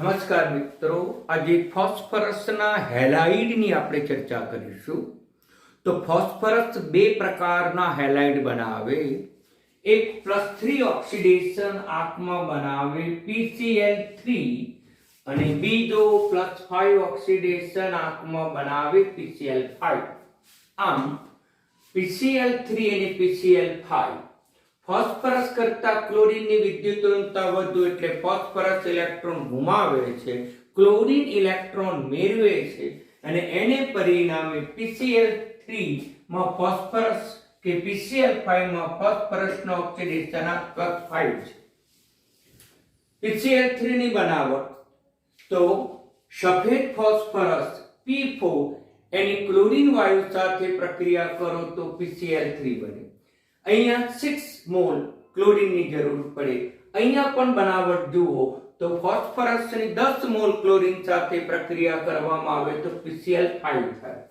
નમસ્કાર મિત્રો, આજે ફોસ્ફરસના હેલાઇડની આપણે ચર્ચા કરીશું. તો ફોસ્ફરસ બે પ્રકારના હેલાઇડ બનાવે. એક +3 ઓક્સિડેશન આંખમાં બનાવે PCl3 અને બીજો +5 ઓક્સિડેશન આંખમાં બનાવે PCl5. આમ PCl3 અને PCl5 ફોસ્ફરસ કરતા ક્લોરીનની વિદ્યુતઋણતા વધુ એટલે ફોસ્ફરસ ઇલેક્ટ્રોન ગુમાવે છે, ક્લોરીન ઇલેક્ટ્રોન મેળવે છે અને એને પરિણામે PCl3 માં ફોસ્ફરસ કે PCl5 માં ફોસ્ફરસનો ઓક્સિડેશન +5 છે. PCl3 ની બનાવટ તો સફેદ ફોસ્ફરસ P4 એની ક્લોરીન વાયુ સાથે પ્રક્રિયા કરો તો PCl3 બને. અહીંયા 6 મોલ ક્લોરીનની જરૂર પડે. અહીંયા પણ બનાવટ જુઓ તો ફોસ્ફરસની 10 મોલ ક્લોરીન સાથે પ્રક્રિયા કરવામાં આવે તો PCl5 થાય.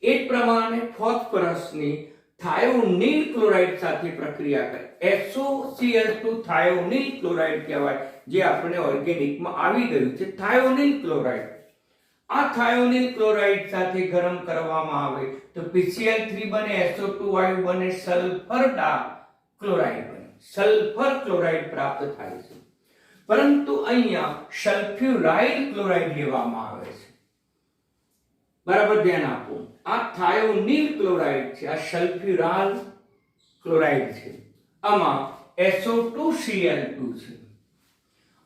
એ પ્રમાણે ફોસ્ફરસની થાયોનિલ ક્લોરાઇડ સાથે પ્રક્રિયા કરે. SOCl2 થાયોનિલ ક્લોરાઇડ કહેવાય, જે આપણે ઓર્ગેનિકમાં આવી ગયું છે થાયોનિલ ક્લોરાઇડ. આ થાયોનિલ ક્લોરાઇડ સાથે ગરમ કરવામાં આવે તો PCl3 બને, SO2 વાયુ બને, સલ્ફર ક્લોરાઇડ બને. સલ્ફર ક્લોરાઇડ પ્રાપ્ત થાય છે. પરંતુ અહીંયા સલ્ફ્યુરાઇલ ક્લોરાઇડ લેવામાં આવે છે. બરાબર ધ્યાન આપો. આ થાયોનિલ ક્લોરાઇડ છે, આ સલ્ફ્યુરાલ ક્લોરાઇડ છે. આમાં SO2Cl2 છે.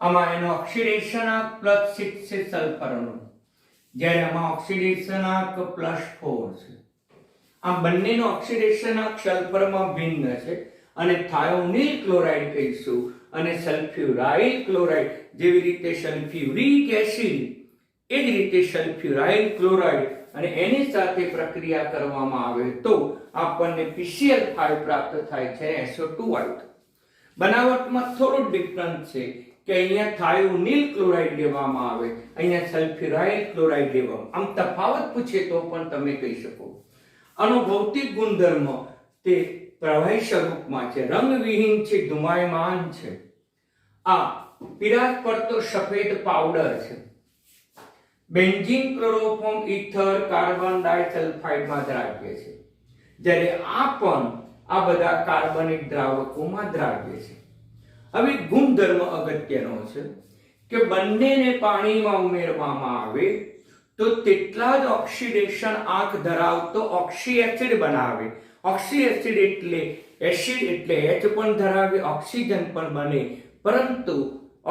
આમાં એનો ઓક્સિડેશનાંક +6 છે સલ્ફરનો, જ્યારે આમાં ઓક્સિડેશનાંક +4 છે. આ બંનેનો ઓક્સિડેશનાંક સલ્ફરમાં ભિન્ન છે અને થાયોનિલ ક્લોરાઇડ કહીશું અને સલ્ફ્યુરાઇલ ક્લોરાઇડ. જેવી રીતે સલ્ફ્યુરિક એસિડ એ જ રીતે સલ્ફ્યુરાઇલ ક્લોરાઇડ અને એની સાથે પ્રક્રિયા કરવામાં આવે તો આપણને PCl5 પ્રાપ્ત થાય છે, SO2 વાયુ. બનાવટમાં થોડો ડિફરન્સ છે કે અહીંયા થાયોનિલ ક્લોરાઇડ લેવામાં આવે, અહીંયા સલ્ફ્યુરાઇલ ક્લોરાઇડ લેવામાં. આમ તફાવત પૂછે તો પણ તમે કહી શકો. આનો ભૌતિક ગુણધર્મ તે પ્રવાહી સ્વરૂપમાં છે, રંગવિહીન છે, ધુમાયમાન છે. આ પીળાશ પડતો સફેદ પાવડર છે. બેન્ઝીન, ક્લોરોફોર્મ, ઇથર, કાર્બન ડાયસલ્ફાઇડમાં દ્રાવ્ય છે, જ્યારે આ પણ આ બધા કાર્બનિક દ્રાવકોમાં દ્રાવ્ય છે. હવે ગુણધર્મ અગત્યનો છે કે બંનેને પાણીમાં ઉમેરવામાં આવે તો તેટલા જ ઓક્સિડેશન આંક ધરાવતો ઓક્સી એસિડ બનાવે. ઓક્સી એસિડ એટલે એસિડ એટલે H પણ ધરાવે, ઓક્સિજન પણ બને. પરંતુ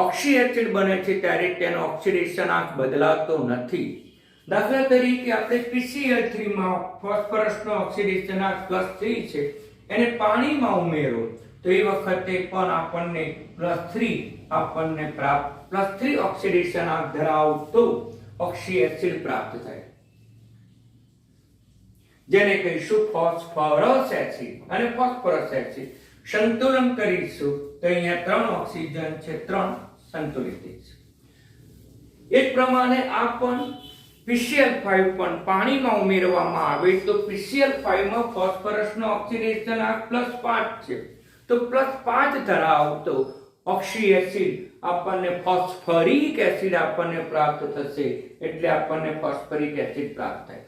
ઓક્સી એસિડ બને છે ત્યારે તેનો ઓક્સિડેશન આંક બદલાતો નથી. દાખલા તરીકે આપણે PCl3 માં ફોસ્ફરસનો ઓક્સિડેશન આંક +3 છે, એને પાણીમાં ઉમેરો તો એ વખતે પણ આપણને +3 ઓક્સિડેશન આંક ધરાવતો ઓક્સી એસિડ પ્રાપ્ત થાય, જેને કહીશું ફોસ્ફરસ એસિડ અને ફોસ્ફરસ એસિડ. સંતુલન કરીશું તો અહીંયા 3 ઓક્સિજન છે, 3 સંતુલિત છે. એ પ્રમાણે આ પણ PCl5 પણ પાણીમાં ઉમેરવામાં આવે તો PCl5 માં ફોસ્ફરસનો ઓક્સિડેશન આંક +5 છે, તો +5 ધરાવતો ઓક્સી એસિડ આપણને ફોસ્ફરિક એસિડ આપણને પ્રાપ્ત થશે, એટલે આપણને ફોસ્ફરિક એસિડ પ્રાપ્ત થાય.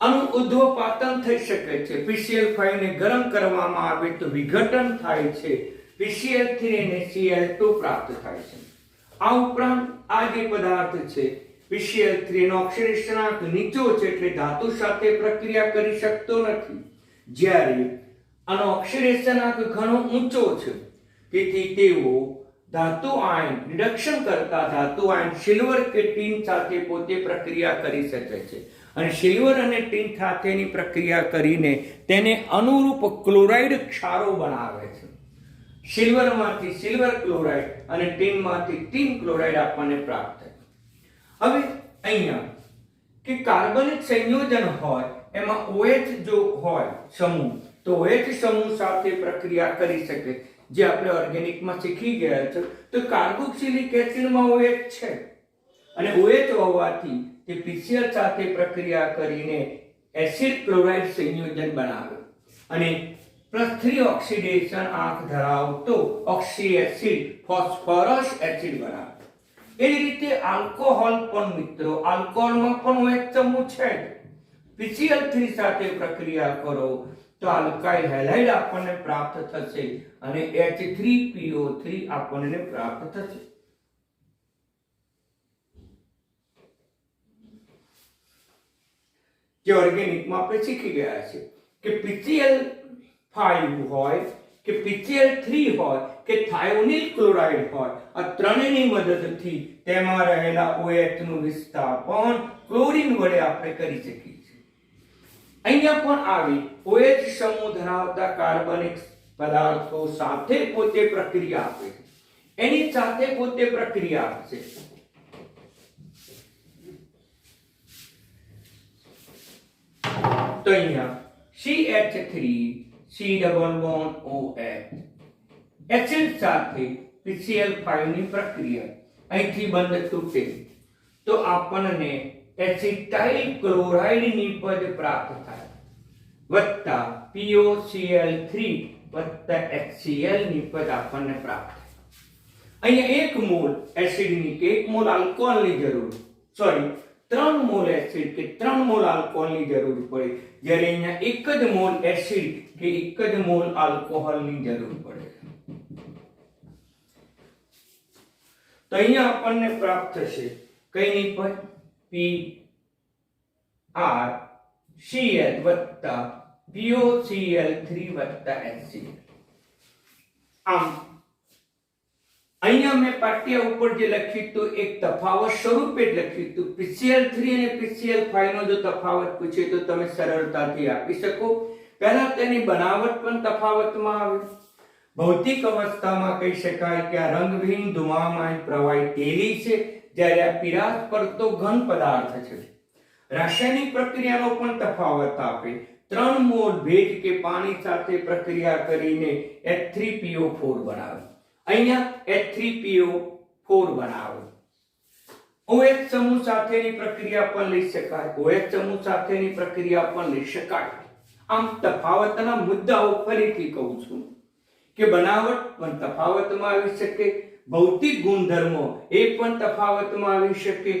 આનું ઉદ્ધવપાતન થઈ શકે છે. PCl5 ને ગરમ કરવામાં આવે તો વિઘટન થાય છે, PCl3 અને Cl2 પ્રાપ્ત થાય છે. આ ઉપરાંત આ જે પદાર્થ છે PCl3 નો ઓક્સિડેશનાંક નીચો છે, એટલે ધાતુ સાથે પ્રક્રિયા કરી શકતો નથી, જ્યારે આનો ઓક્સિડેશનાંક ઘણો ઊંચો છે. તેથી તેઓ ધાતુ આયન રિડક્શન કરતા ધાતુ આયન સિલ્વર કે ટીન સાથે પોતે પ્રક્રિયા કરી શકે છે અને સિલ્વર અને ટીન સાથેની પ્રક્રિયા કરીને તેને અનુરૂપ ક્લોરાઇડ ક્ષારો બનાવે છે. સિલ્વરમાંથી સિલ્વર ક્લોરાઇડ અને ટીનમાંથી ટીન ક્લોરાઇડ આપણને પ્રાપ્ત થાય. હવે અહીંયા કે કાર્બનિક સંયોજન હોય એમાં OH જો હોય સમૂહ તો OH સમૂહ સાથે પ્રક્રિયા કરી શકે, જે આપણે ઓર્ગેનિકમાં શીખી ગયા છે. તો કાર્બોક્સિલિક એસિડમાં OH છે અને OH હોવાથી તે PCl સાથે પ્રક્રિયા કરીને એસિડ ક્લોરાઇડ સંયોજન બનાવે અને +3 ઓક્સિડેશન આંખ ધરાવતો ઓક્સી એસિડ ફોસ્ફરસ એસિડ બનાવે. એ જ રીતે આલ્કોહોલ પણ મિત્રો, આલ્કોહોલમાં પણ OH સમૂહ છે. PCl3 સાથે પ્રક્રિયા કરો તો આલ્કાઇલ હેલાઇડ આપણને પ્રાપ્ત થશે અને H3PO3 આપણને પ્રાપ્ત થશે. જે ઓર્ગેનિકમાં આપણે શીખી ગયા છે કે PCl5 હોય કે PCl3 હોય કે થાયોનિલ ક્લોરાઇડ હોય, આ ત્રણેયની મદદથી તેમાં રહેલા OH નું વિસ્થાપન ક્લોરીન વડે આપણે કરી શકીએ છીએ. અહીંયા પણ આવી OH સમૂહ ધરાવતા કાર્બનિક પદાર્થો સાથે પોતે પ્રક્રિયા આપે છે, એની સાથે પોતે પ્રક્રિયા આપશે. તો અહીંયા CH3 C double bond OH acid સાથે PCl5 ની પ્રક્રિયા અહીંથી બંધ તૂટે તો આપણને એસિટાઇલ ક્લોરાઇડ ની પદ પ્રાપ્ત થાય વત્તા POCl3 વત્તા HCl ની પદ આપણને પ્રાપ્ત થાય. અહીંયા 1 મોલ એસિડની કે 1 મોલ આલ્કોહોલની જરૂર, સોરી 3 મોલ એસિડ કે 3 મોલ આલ્કોહોલની જરૂર પડે, જ્યારે અહીંયા 1 જ મોલ એસિડ કે 1 જ મોલ આલ્કોહોલની જરૂર પડે. તો અહીંયા આપણને પ્રાપ્ત થશે કઈની પદ PrCl વત્તા POCl3 વત્તા HCl. આમ અહીંયા મેં પાટિયા ઉપર જે લખ્યું હતું એક તફાવત સ્વરૂપે જ લખ્યું હતું. PCl3 અને PCl5 નો જો તફાવત પૂછે તો તમે સરળતાથી આપી શકો. પહેલા તેની બનાવટ પણ તફાવતમાં આવે. ભૌતિક અવસ્થામાં કહી શકાય કે આ રંગવિહીન ધુમામાન પ્રવાહી તેલી છે, જ્યારે આ પીરાશ પડતો ઘન પદાર્થ છે. રાસાયણિક પ્રક્રિયાનો પણ તફાવત આપે. 3 મોલ ભેજ કે પાણી સાથે પ્રક્રિયા કરીને H3PO4 બનાવે. અહીંયા H3PO4 બનાવે. OH સમૂહ સાથેની પ્રક્રિયા પણ લઈ શકાય, OH સમૂહ સાથેની પ્રક્રિયા પણ લઈ શકાય. આમ તફાવતના મુદ્દાઓ ફરીથી કહું છું કે બનાવટ પણ તફાવતમાં આવી શકે, ભૌતિક ગુણધર્મો એ પણ તફાવતમાં આવી શકે.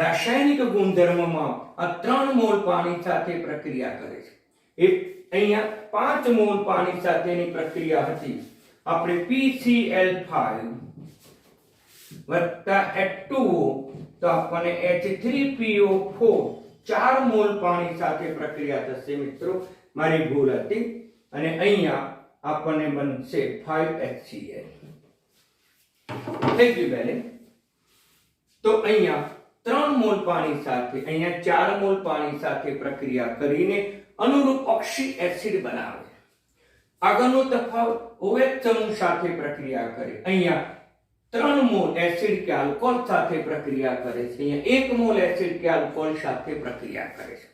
રાસાયણિક ગુણધર્મમાં આ 3 મોલ પાણી સાથે પ્રક્રિયા કરે છે. એ અહીંયા 5 મોલ પાણી સાથેની પ્રક્રિયા હતી. આપણે PCl5 વત્તા H2O તો આપણને H3PO4 4 મોલ પાણી સાથે પ્રક્રિયા થશે. મિત્રો મારી ભૂલ હતી અને અહીંયા આપણને બનશે 5HCl. થઈ ગયું બેલે. તો અહીંયા 3 મોલ પાણી સાથે અહીંયા 4 મોલ પાણી સાથે પ્રક્રિયા કરીને અનુરૂપ ઓક્સી એસિડ બનાવે. આગળનો તફાવત OH સમૂહ સાથે પ્રક્રિયા કરે. અહીંયા 3 મોલ એસિડ કે આલ્કોહોલ સાથે પ્રક્રિયા કરે છે, અહીંયા 1 મોલ એસિડ કે આલ્કોહોલ સાથે પ્રક્રિયા કરે છે.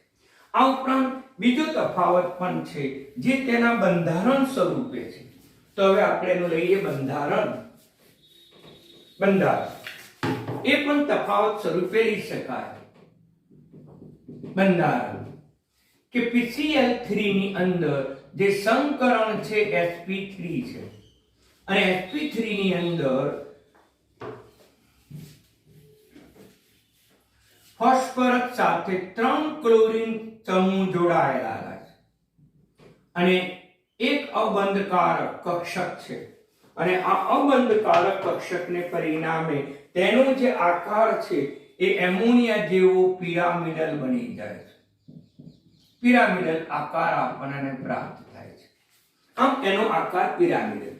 આ ઉપરાંત બીજો તફાવત પણ છે જે તેના બંધારણ સ્વરૂપે છે. તો હવે આપણે એનું લઈએ બંધારણ. એ પણ તફાવત સ્વરૂપે લઈ શકાય. બંધારણ કે PCl3 ની અંદર જે સંકરણ છે sp3 છે અને sp3 ની અંદર ફોસ્ફરસ સાથે 3 ક્લોરીન સમૂહ જોડાયેલા છે અને એક અબંધકારક કક્ષક છે અને આ અબંધકારક કક્ષકને પરિણામે તેનો જે આકાર છે એ એમોનિયા જેવો પિરામિડલ બની જાય છે. પિરામિડલ આકાર આપણને પ્રાપ્ત થાય છે. આમ એનો આકાર પિરામિડલ.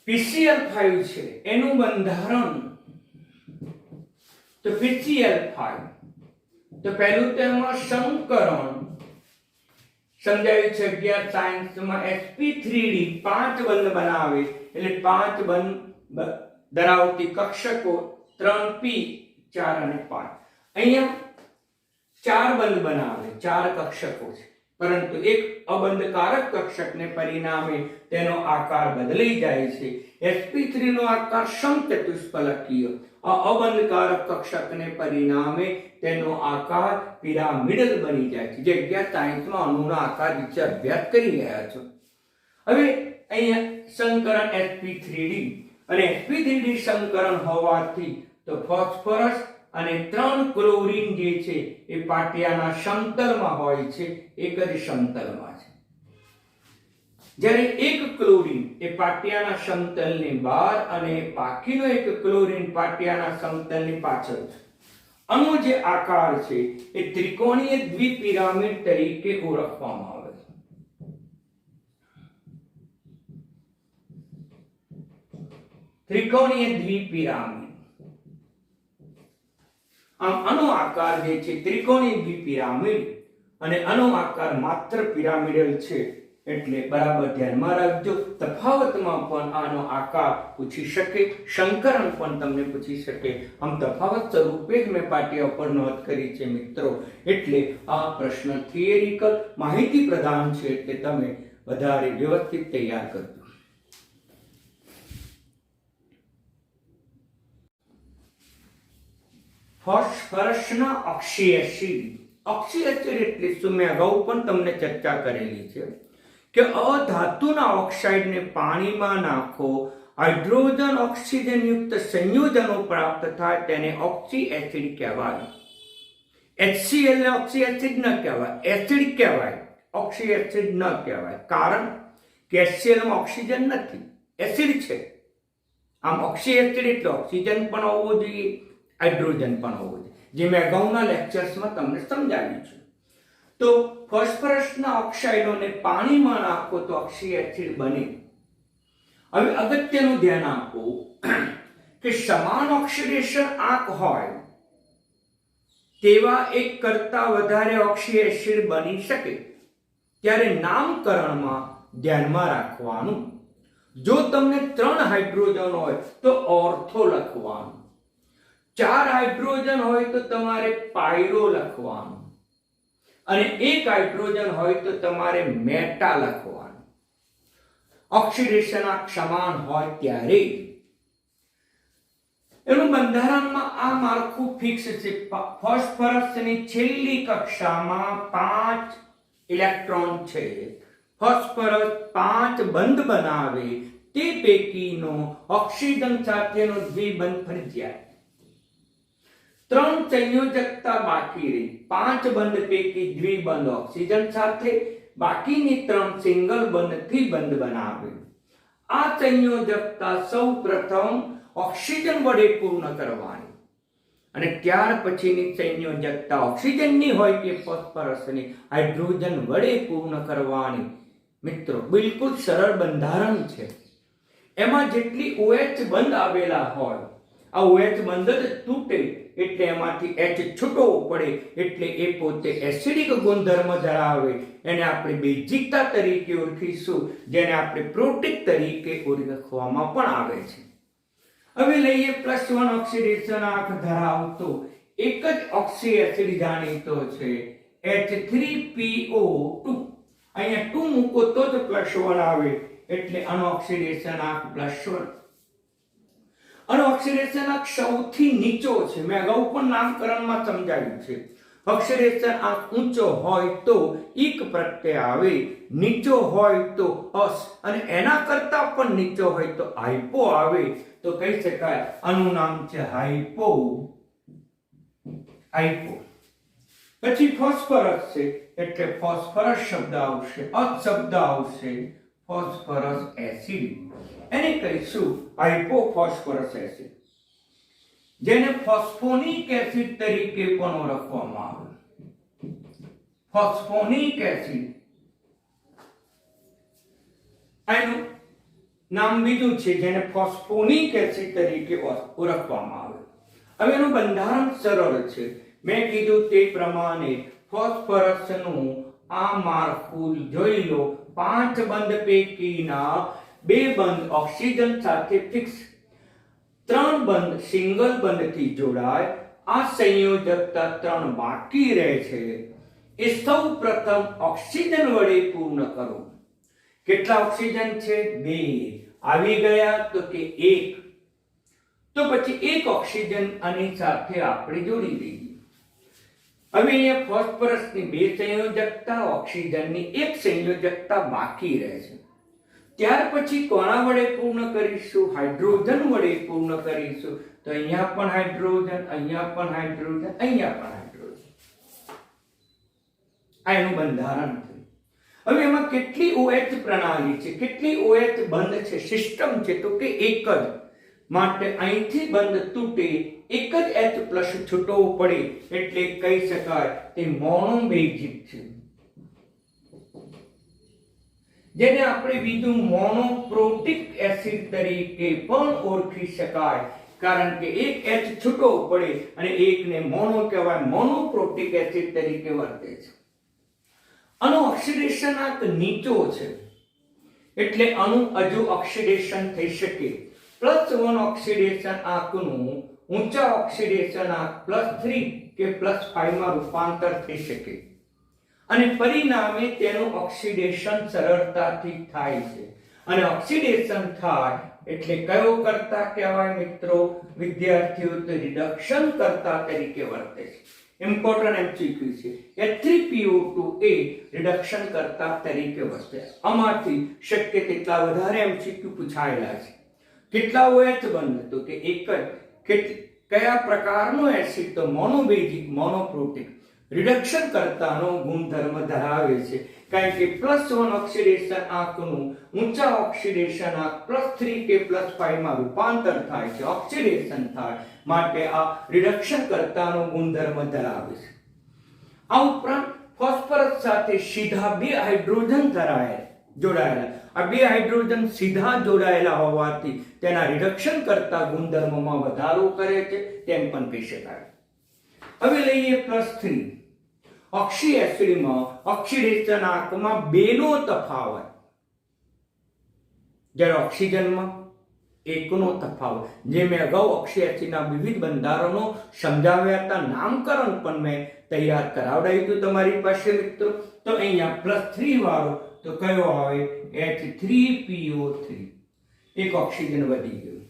PCl5 છે એનું બંધારણ તો PCl5 તો પહેલું તેમાં સંકરણ સમજાયું છે 11 સાયન્સમાં. sp3d 5 બંધ બનાવે એટલે 5 બંધ ધરાવતી કક્ષકો 3p 4 અને 5. અહીંયા 4 બંધ બનાવે, 4 કક્ષકો છે પરંતુ એક અબંધકારક કક્ષકને પરિણામે તેનો આકાર બદલાઈ જાય છે. sp3 નો આકાર સમચતુષ્ફલકીય, આ અબંધકારક કક્ષકને પરિણામે તેનો આકાર પિરામિડલ બની જાય છે. જે 1160 માં અણુના આકાર વિશે અભ્યાસ કરી રહ્યા છો. હવે અહીંયા સંકરણ sp3d અને sp3d સંકરણ હોવાથી તો ફોસ્ફરસ અને 3 ક્લોરીન જે છે એ પાટિયાના સમતલમાં હોય છે, એક જ સમતલમાં છે. જ્યારે એક ક્લોરીન એ પાટિયાના સમતલની બહાર અને બાકીનો એક ક્લોરીન પાટિયાના સમતલની પાછળ છે. આનો જે આકાર છે એ ત્રિકોણીય દ્વિપિરામિડ તરીકે ઓળખવામાં આવે છે. ત્રિકોણીય દ્વિપિરામિડ. આમ આનો આકાર જે છે ત્રિકોણીય દ્વિપિરામિડ અને આનો આકાર માત્ર પિરામિડલ છે, એટલે બરાબર ધ્યાનમાં રાખજો. તફાવતમાં પણ આનો આકાર પૂછી શકે, સંકરણ પણ તમને પૂછી શકે. આમ તફાવત સ્વરૂપે જ મેં પાટિયા ઉપર નોંધ કરી છે મિત્રો. એટલે આ પ્રશ્ન થિયરિકલ માહિતી પ્રધાન છે, એટલે તમે વધારે વ્યવસ્થિત તૈયાર કરજો. ફોસ્ફરસના ઓક્સી એસિડ. ઓક્સી એસિડ એટલે શું? મેં અગાઉ પણ તમને ચર્ચા કરેલી છે કે અધાતુના ઓક્સાઇડને પાણીમાં નાખો, હાઇડ્રોજન ઓક્સિજન યુક્ત સંયોજનો પ્રાપ્ત થાય તેને ઓક્સી એસિડ કહેવાય. HCl ને ઓક્સી એસિડ ન કહેવાય, એસિડ કહેવાય, ઓક્સી એસિડ ન કહેવાય. કારણ કે HCl માં ઓક્સિજન નથી, એસિડ છે. આમ ઓક્સી એસિડ એટલે ઓક્સિજન પણ હોવો જોઈએ, હાઇડ્રોજન પણ હોવો જોઈએ, જે મેં અગાઉના લેક્ચર્સમાં તમને સમજાવ્યું છે. તો ફોસ્ફરસના ઓક્સાઇડોને પાણીમાં નાખો તો ઓક્સી એસિડ બને. હવે અગત્યનું ધ્યાન આપો કે સમાન ઓક્સિડેશન આંક હોય તેવા એક કરતા વધારે ઓક્સી એસિડ બની શકે, ત્યારે નામકરણમાં ધ્યાનમાં રાખવાનું. જો તમને 3 હાઇડ્રોજન હોય તો ઓર્થો લખવાનું, 4 હાઇડ્રોજન હોય તો તમારે પાયરો લખવાનું, અને 1 હાઇડ્રોજન હોય તો તમારે મેટા લખવાનું. ઓક્સિડેશન આંક સમાન હોય ત્યારે. એનું બંધારણમાં આ માળખું ફિક્સ છે. ફોસ્ફરસની છેલ્લી કક્ષામાં 5 ઇલેક્ટ્રોન છે. ફોસ્ફરસ 5 બંધ બનાવે તે પૈકીનો ઓક્સિજન સાથેનો દ્વિબંધ ફરજિયાત. 3 સંયોજકતા બાકી રહી. 5 બંધ પૈકી દ્વિબંધ ઓક્સિજન સાથે, બાકીની 3 સિંગલ બંધથી બંધ બનાવે. આ સંયોજકતા સૌ પ્રથમ ઓક્સિજન વડે પૂર્ણ કરવાની, અને ત્યાર પછીની સંયોજકતા ઓક્સિજનની હોય કે ફોસ્ફરસની હાઇડ્રોજન વડે પૂર્ણ કરવાની. મિત્રો બિલકુલ સરળ બંધારણ છે. એમાં જેટલી OH બંધ આવેલા હોય, આ OH બંધ જ તૂટે એટલે એમાંથી H છૂટવો પડે, એટલે એ પોતે એસિડિક ગુણધર્મ ધરાવે. એને આપણે બેઝિકતા તરીકે ઓળખીશું, જેને આપણે પ્રોટીક તરીકે ઓળખવામાં પણ આવે છે. હવે લઈએ +1 ઓક્સિડેશન આંક ધરાવતો એક જ ઓક્સી એસિડ જાણીતો છે, H3PO2. અહીંયા 2 મૂકો તો જ +1 આવે, એટલે આનો ઓક્સિડેશન આંક +1. અને ઓક્સિડેશન આંક સૌથી નીચો છે. મેં અગાઉ પણ નામકરણમાં સમજાવ્યું છે. ઓક્સિડેશન આંક ઊંચો હોય તો ઇક પ્રત્યય આવે, નીચો હોય તો અસ, અને એના કરતા પણ નીચો હોય તો હાઇપો આવે. તો કહી શકાય આનું નામ છે હાઇપો. પછી ફોસ્ફરસ છે એટલે ફોસ્ફરસ શબ્દ આવશે, શબ્દ આવશે ફોસ્ફરસ એસિડ. એને કહીશું હાઇપોફોસ્ફરસ એસિડ, જેને ફોસ્ફોનિક એસિડ તરીકે પણ ઓળખવામાં આવે. ફોસ્ફોનિક એસિડ એનું નામ બીજું છે, જેને ફોસ્ફોનિક એસિડ તરીકે ઓળખવામાં આવે. હવે એનું બંધારણ સરળ છે. મેં કીધું તે પ્રમાણે ફોસ્ફરસનું આ માળખું જોઈ લો. 5 બંધ પૈકીના 2 બંધ ઓક્સિજન સાથે ફિક્સ, 3 બંધ સિંગલ બંધથી જોડાય. આ સંયોજકતા 3 બાકી રહે છે, એ સૌ પ્રથમ ઓક્સિજન વડે પૂર્ણ કરો. કેટલા ઓક્સિજન છે? 2. આવી ગયા તો કે 1. તો પછી એક ઓક્સિજન આની સાથે આપણે જોડી દઈએ. હવે અહીંયા ફોસ્ફરસની 2 સંયોજકતા, ઓક્સિજનની 1 સંયોજકતા બાકી રહે છે. ત્યાર પછી કોના વડે પૂર્ણ કરીશું? હાઇડ્રોજન વડે પૂર્ણ કરીશું. તો અહીંયા પણ હાઇડ્રોજન, અહીંયા પણ હાઇડ્રોજન, અહીંયા પણ હાઇડ્રોજન. આ એનું બંધારણ થયું. હવે એમાં કેટલી OH પ્રણાલી છે, કેટલી OH બંધ છે, સિસ્ટમ છે? તો કે એક જ. માટે અહીંથી બંધ તૂટે, એક જ H+ છૂટવો પડે એટલે કહી શકાય તે મોનોબેઝિક છે, જેને આપણે બીજું મોનોપ્રોટિક એસિડ તરીકે પણ ઓળખી શકાય. કારણ કે એક H છૂટવો પડે અને એકને મોનો કહેવાય, મોનોપ્રોટિક એસિડ તરીકે વર્તે છે. આનો ઓક્સિડેશનાંક નીચો છે એટલે અણુ હજુ ઓક્સિડેશન થઈ શકે. +1 ઓક્સિડેશન આંકનું ઊંચા ઓક્સિડેશન આંક +3 કે +5 માં રૂપાંતર થઈ શકે અને પરિણામે તેનું ઓક્સિડેશન સરળતાથી થાય છે. અને ઓક્સિડેશન થાય એટલે કયો કર્તા કહેવાય મિત્રો? વિદ્યાર્થીઓ તો રિડક્શન કર્તા તરીકે વર્તે છે. ઇમ્પોર્ટન્ટ એમસીક્યુ છે. H3PO2 એ રિડક્શન કર્તા તરીકે વર્તે. આમાંથી શક્ય તેટલા વધારે એમસીક્યુ પૂછાયેલા છે. કેટલા OH બંધ? તો કે એક જ. કયા પ્રકારનો એસિડ? તો મોનોબેઝિક, મોનોપ્રોટિક. રિડક્શન કરતાનો ગુણધર્મ ધરાવે છે કારણ કે +1 ઓક્સિડેશન આંકનું ઊંચા ઓક્સિડેશન આંક +3 કે +5 માં રૂપાંતર થાય છે, ઓક્સિડેશન થાય, માટે આ રિડક્શન કરતાનો ગુણધર્મ ધરાવે છે. આ ઉપરાંત ફોસ્ફરસ સાથે સીધા 2 હાઇડ્રોજન જોડાયેલા. આ 2 હાઇડ્રોજન સીધા જોડાયેલા હોવાથી તેના રિડક્શન કરતા ગુણધર્મમાં વધારો કરે છે તેમ પણ કહી શકાય. હવે લઈએ +3. ઓક્સી એસિડમાં ઓક્સિડેશન આંકમાં 2 નો તફાવત, જ્યારે ઓક્સિજનમાં 1 નો તફાવત. જે મેં અગાઉ ઓક્સી એસિડના વિવિધ બંધારણો સમજાવ્યા હતા, નામકરણ પણ મેં તૈયાર કરાવડાવ્યું હતું તમારી પાસે મિત્રો. તો અહીંયા +3 વાળો તો કયો આવે? H3PO3. એક ઓક્સિજન વધી ગયું.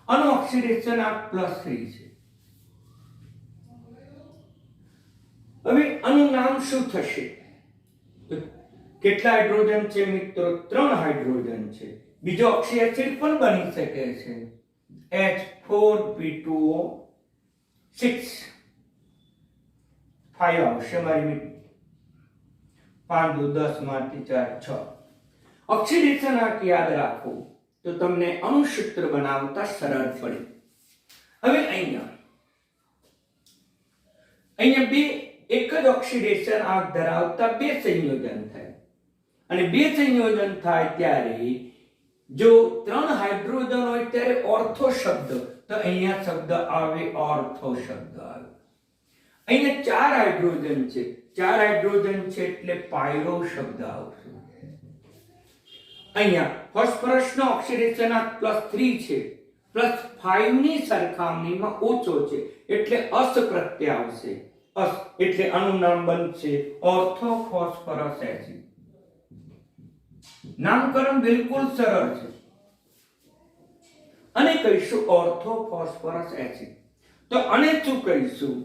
આનો ઓક્સિડેશન આંક +3 છે. હવે આનું નામ શું થશે? તો કેટલા હાઇડ્રોજન છે મિત્રો? 3 હાઇડ્રોજન છે. બીજો ઓક્સી એસિડ પણ બની શકે છે, H4P2O6. 5 આવશે મારી મિત્રો. 5 2 10 માંથી 4 6. ઓક્સિડેશન આંક યાદ રાખો તો તમને અણુસૂત્ર બનાવતા સરળ પડે. હવે અહીંયા બે એક જ ઓક્સિડેશન આંક ધરાવતા 2 સંયોજન થાય અને 2 સંયોજન થાય ત્યારે જો 3 હાઇડ્રોજન હોય ત્યારે ઓર્થો શબ્દ, તો અહીંયા શબ્દ આવે ઓર્થો શબ્દ આવે. અહીંયા 4 હાઇડ્રોજન છે, 4 હાઇડ્રોજન છે એટલે પાયરો શબ્દ આવશે. અહીંયા ફોસ્ફરસનો ઓક્સિડેશન આંક +3 છે, +5 ની સરખામણીમાં ઓછો છે એટલે અસ પ્રત્યય આવશે. અસ એટલે આનું નામ બનશે ઓર્થોફોસ્ફરસ એસિડ. નામકરણ બિલકુલ સરળ છે. અને કહીશું ઓર્થોફોસ્ફરસ એસિડ. તો આને શું કહીશું?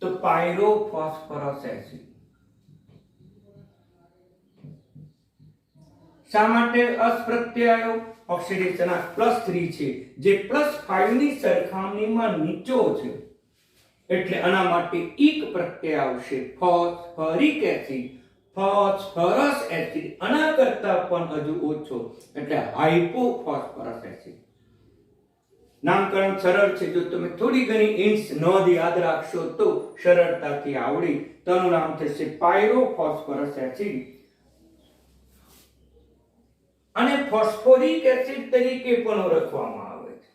તો પાયરોફોસ્ફરસ એસિડ. શા માટે અસ પ્રત્યય આવ્યો? ઓક્સિડેશન આંક +3 છે જે +5 ની સરખામણીમાં નીચો છે એટલે આના માટે એક પ્રત્યય આવશે ફોસ્ફરિક એસિડ, ફોસ્ફરસ એસિડ. આના કરતા પણ હજુ ઓછો એટલે હાઇપોફોસ્ફરસ એસિડ. નામકરણ સરળ છે. જો તમે થોડી ઘણી ઇન્સ નોંધ યાદ રાખશો તો સરળતાથી આવડી. તો આનું નામ થશે પાયરોફોસ્ફરસ એસિડ. અને ફોસ્ફોરિક એસિડ તરીકે પણ ઓળખવામાં આવે છે.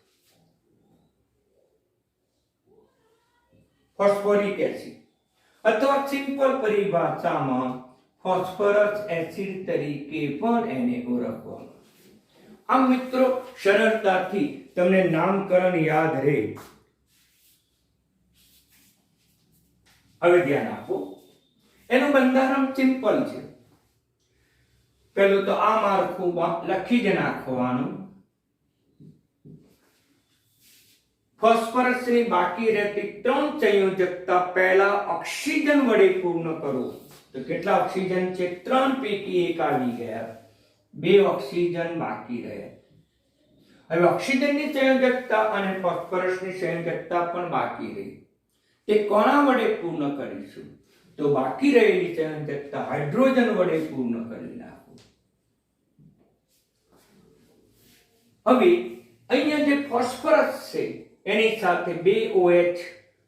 ફોસ્ફોરિક એસિડ અથવા સિમ્પલ પરિભાષામાં ફોસ્ફરસ એસિડ તરીકે પણ એને ઓળખવામાં. આમ મિત્રો સરળતાથી તમને નામકરણ યાદ રહે. હવે ધ્યાન આપો. એનું બંધારણ સિમ્પલ છે. પેલું તો આ માળખું લખી જ નાખવાનું. ફોસ્ફરસની બાકી રહેતી 3 સંયોજકતા પહેલા ઓક્સિજન વડે પૂર્ણ કરો. તો કેટલા ઓક્સિજન છે? 3 પૈકી 1 આવી ગયા, 2 ઓક્સિજન બાકી રહ્યા. હવે ઓક્સિજનની સંયોજકતા અને ફોસ્ફરસની સંયોજકતા પણ બાકી રહી. તે કોના વડે પૂર્ણ કરીશું? તો બાકી રહેલી સંયોજકતા હાઇડ્રોજન વડે પૂર્ણ કરી નાખો. હવે અહીંયા જે ફોસ્ફરસ છે એની સાથે 2 OH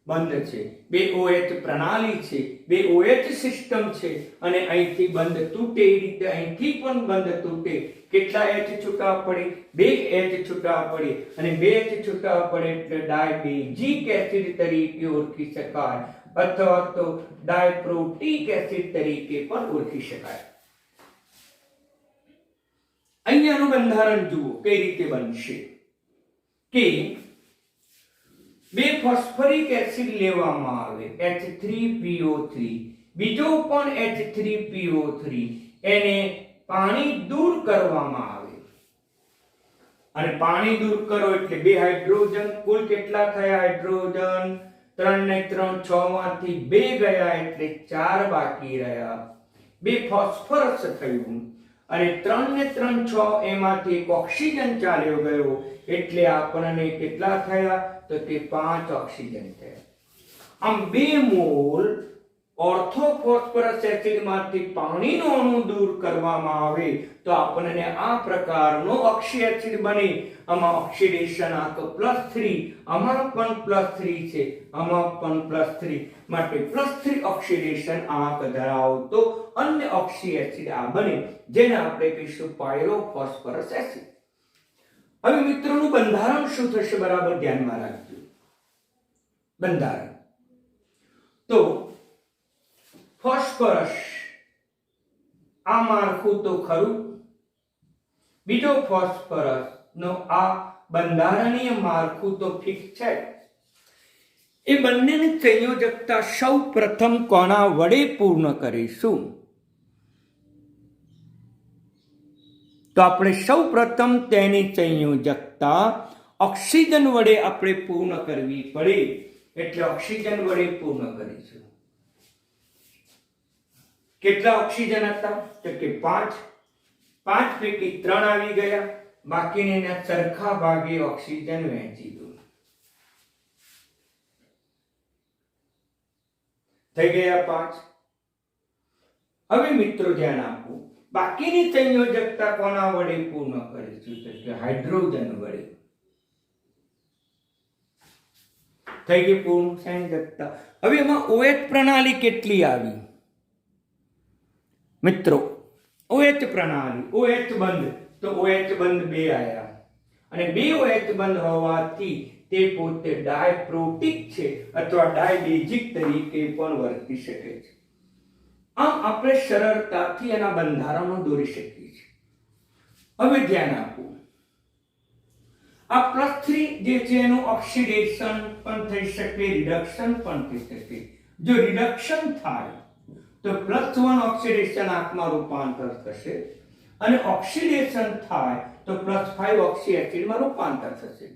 બંધ છે, 2 OH પ્રણાલી છે, 2 OH સિસ્ટમ છે અને અહીંથી બંધ તૂટે એ રીતે અહીંથી પણ બંધ તૂટે. કેટલા H છૂટા પડે? 2 H છૂટા પડે અને 2 H છૂટા પડે એટલે ડાયબેઝિક એસિડ તરીકે ઓળખી શકાય અથવા તો ડાયપ્રોટીક એસિડ તરીકે પણ ઓળખી શકાય. અહીંયાનું બંધારણ જુઓ કઈ રીતે બનશે કે 2 ફોસ્ફરિક એસિડ લેવામાં આવે H3PO3, બીજો પણ H3PO3, એને પાણી દૂર કરવામાં આવે અને પાણી દૂર કરો એટલે 2 હાઇડ્રોજન. કુલ કેટલા થયા હાઇડ્રોજન? 3 ને 3 6 માંથી 2 ગયા એટલે 4 બાકી રહ્યા. 2 ફોસ્ફરસ થયું અને 3 ને 3 6 એમાંથી 1 ઓક્સિજન ચાલ્યો ગયો એટલે આપણને કેટલા થયા? તો તે 5 ઓક્સિજન થયા. આમ 2 મોલ ઓર્થોફોસ્ફરસ એસિડમાંથી પાણીનો અણુ દૂર કરવામાં આવે તો આપણને આ પ્રકારનો ઓક્સી એસિડ બને. આમાં ઓક્સિડેશન આંક +3, આમાં પણ +3 છે, આમાં પણ +3, માટે +3 ઓક્સિડેશન આંક ધરાવતો અન્ય ઓક્સી એસિડ આ બને, જેને આપણે કહીશું પાયરોફોસ્ફરસ એસિડ. હવે મિત્રોનું બંધારણ શું થશે બરાબર ધ્યાનમાં રાખજો. બંધારણ તો ફોસ્ફરસ આ માળખું તો ખરું, બીજો ફોસ્ફરસ નો આ બંધારણીય માળખું તો ફિક્સ છે. એ બંનેની સંયોજકતા સૌ પ્રથમ કોના વડે પૂર્ણ કરીશું? તો આપણે સૌ પ્રથમ તેની સંયોજકતા ઓક્સિજન વડે આપણે પૂર્ણ કરવી પડે એટલે ઓક્સિજન વડે પૂર્ણ કરીશું. કેટલા ઓક્સિજન હતા? તો કે 5. 5 પૈકી 3 આવી ગયા, બાકીને સરખા ભાગે ઓક્સિજન વહેંચી દો. થઈ ગયા 5. હવે મિત્રો ધ્યાન આપો, બાકીની સંયોજકતા કોના વડે પૂર્ણ કરીશું? તો કે હાઇડ્રોજન વડે. થઈ ગઈ પૂર્ણ સંયોજકતા. હવે એમાં OH પ્રણાલી કેટલી આવી મિત્રો? OH પ્રણાલી, OH બંધ, તો OH બંધ 2 આયા અને 2 OH બંધ હોવાથી તે પોતે ડાયપ્રોટીક છે અથવા ડાયબેઝિક તરીકે પણ વર્તી શકે છે. આમ આપણે સરળતાથી એના બંધારણો દોરી શકીએ છીએ. હવે ધ્યાન આપો, આ +3 જે છે એનું ઓક્સિડેશન પણ થઈ શકે, રિડક્શન પણ થઈ શકે. જો રિડક્શન થાય તો +1 ઓક્સિડેશન આંકમાં રૂપાંતર થશે અને ઓક્સિડેશન થાય તો +5 ઓક્સી એસિડમાં રૂપાંતર થશે.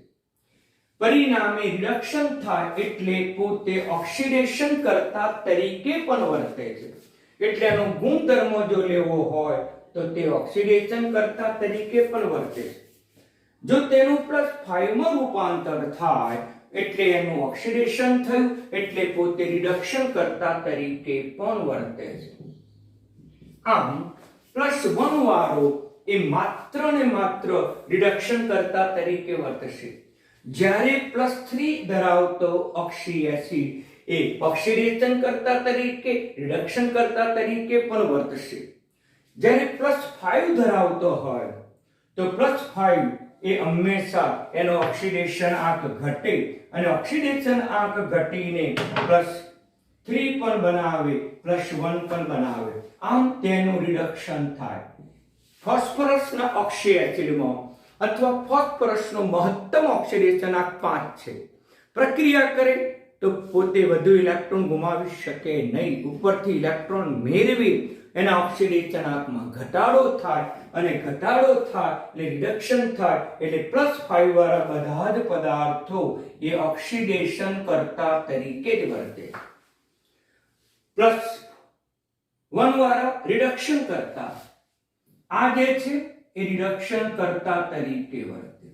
પરિણામે રિડક્શન થાય એટલે પોતે ઓક્સિડેશન કરતા તરીકે પણ વર્તે છે. એટલે એનો ગુણધર્મ જો લેવો હોય તો તે ઓક્સિડેશન કરતા તરીકે પણ વર્તે છે. જો તેનું +5 માં રૂપાંતર થાય એટલે એનું ઓક્સિડેશન થયું એટલે પોતે રિડક્શન કરતા તરીકે પણ વર્તે છે. આમ +1 વાળો એ માત્ર ને માત્ર રિડક્શન કરતા તરીકે વર્તશે, જ્યારે +3 ધરાવતો ઓક્સી એસિડ એ ઓક્સિડેશન કરતા તરીકે, રિડક્શન કરતા તરીકે પણ વર્તશે. જ્યારે +5 ધરાવતો હોય તો +5 એ હંમેશા એનો ઓક્સિડેશન આંક ઘટે અને ઓક્સિડેશન આંક ઘટીને +3 પણ બનાવે, +1 પણ બનાવે. આમ તેનું રિડક્શન થાય. ફોસ્ફરસના ઓક્સી એસિડમાં અથવા ફોસ્ફરસનો મહત્તમ ઓક્સિડેશન આંક 5 છે. પ્રક્રિયા કરે તો પોતે વધુ ઇલેક્ટ્રોન ગુમાવી શકે નહીં, ઉપરથી ઇલેક્ટ્રોન મેળવી એના ઓક્સિડેશનાંકમાં ઘટાડો થાય, અને ઘટાડો થાય એટલે રિડક્શન થાય, એટલે +5 વાળા બધા જ પદાર્થો એ ઓક્સિડેશન કરતા તરીકે જ વર્તે. +1 વાળા રિડક્શન કરતા, આ જે છે એ રિડક્શન કરતા તરીકે વર્તે.